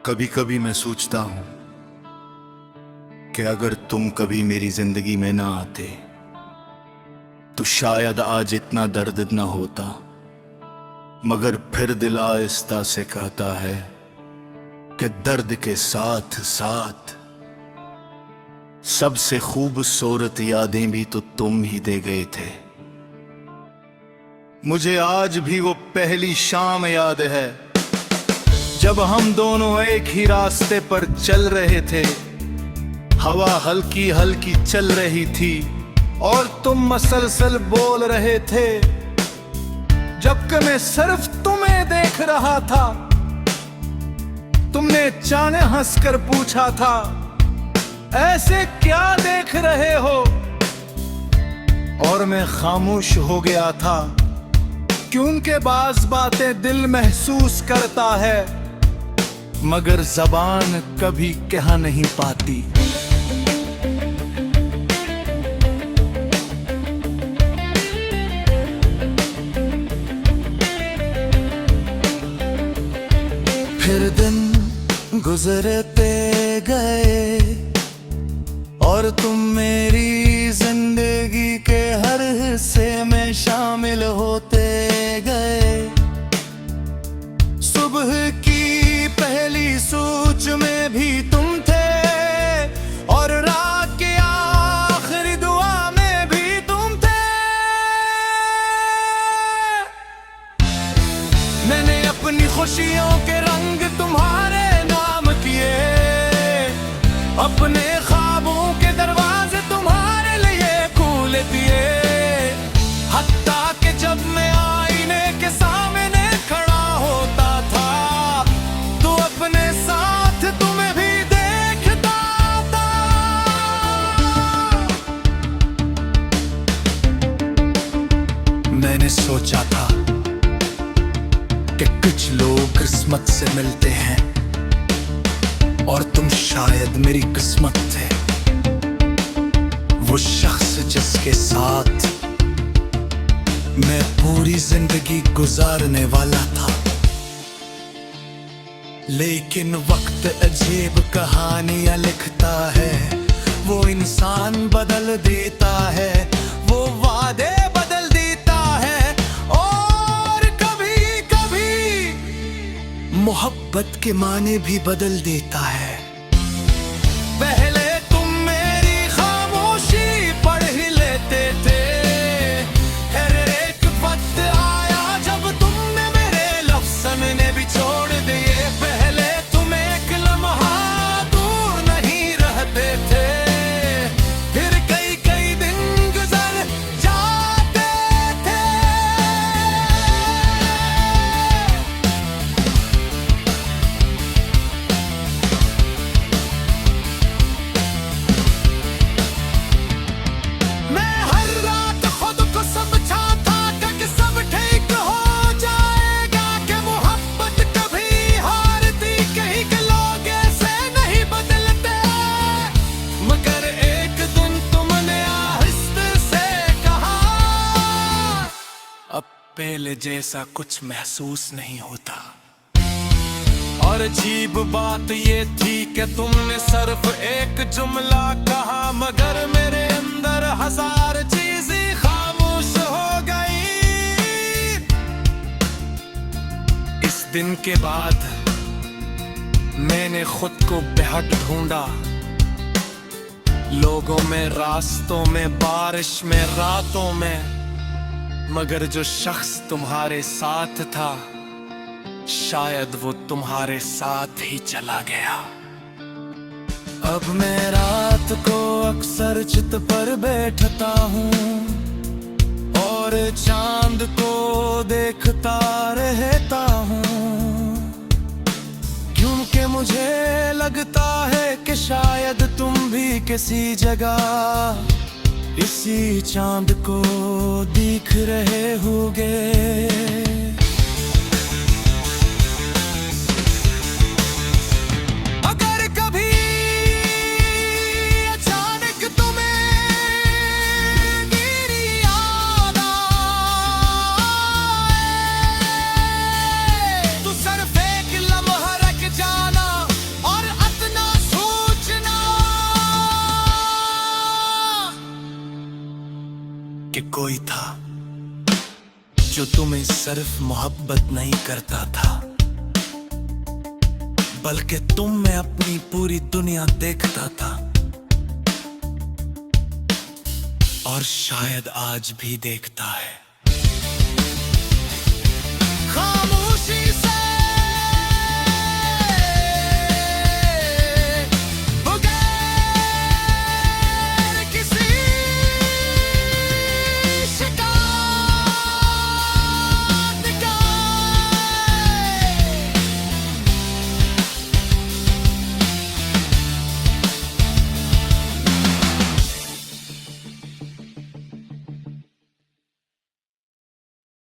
कभी कभी मैं सोचता हूं कि अगर तुम कभी मेरी जिंदगी में ना आते तो शायद आज इतना दर्द ना होता। मगर फिर दिल आहिस्ता से कहता है कि दर्द के साथ साथ सबसे खूबसूरत यादें भी तो तुम ही दे गए थे। मुझे आज भी वो पहली शाम याद है जब हम दोनों एक ही रास्ते पर चल रहे थे। हवा हल्की हल्की चल रही थी और तुम मसलसल बोल रहे थे, जबकि मैं सिर्फ तुम्हें देख रहा था। तुमने चाने हंसकर पूछा था, ऐसे क्या देख रहे हो? और मैं खामोश हो गया था क्योंकि बाज़ बातें दिल महसूस करता है मगर ज़बान कभी कह नहीं पाती। फिर दिन गुजरते गए और तुम मेरी जिंदगी के हर हिस्से में शामिल होते गए। सुबह की पहली सोच में भी तुम थे और रात की आखिरी दुआ में भी तुम थे। मैंने अपनी खुशियों के रंग तुम्हारे नाम किए, अपने ख्वाबों के दरवाजे तुम्हारे लिए खोल दिए। हत्ता कि जब मैं आईने के सामने खड़ा होता था तो अपने साथ तुम्हें भी देखता था। मैंने सोचा था कि कुछ लोग किस्मत से मिलते हैं और तुम शायद मेरी किस्मत थे, वो शख्स जिसके साथ मैं पूरी जिंदगी गुजारने वाला था। लेकिन वक्त अजीब कहानियां लिखता है, वो इंसान बदल देता है, वो वादे बदल देता है और कभी कभी मोहब्बत के माने भी बदल देता है। पहले तुम मेरी खामोशी पढ़ ही लेते थे, फिर एक वक्त आया जब तुमने मेरे लफ्ज़ सुनने भी छोड़ दिए। पहले तुम एक लम्हा दूर नहीं रहते थे, फिर कई कई दिन गुजर जाते थे। मैं हर रात खुद को समझाता था कि सब ठीक हो जाएगा, कि मोहब्बत कभी हारती, कहीं के लोग ऐसे नहीं बदलते। मगर एक दिन तुमने आहिस्ते से कहा, अब पहले जैसा कुछ महसूस नहीं होता। और अजीब बात ये थी कि तुमने सिर्फ एक जुमला कहा मगर मेरे अंदर हजार चीजें खामोश हो गई। इस दिन के बाद मैंने खुद को बेहद ढूंढा, लोगों में, रास्तों में, बारिश में, रातों में। मगर जो शख्स तुम्हारे साथ था शायद वो तुम्हारे साथ ही चला गया। अब मैं रात को अक्सर चित पर बैठता हूँ और चांद को देखता रहता हूँ, क्योंकि मुझे लगता है कि शायद तुम भी किसी जगह इसी चांद को देख रहे होगे। कि कोई था जो तुम्हें सिर्फ मोहब्बत नहीं करता था, बल्कि तुम में अपनी पूरी दुनिया देखता था, और शायद आज भी देखता है।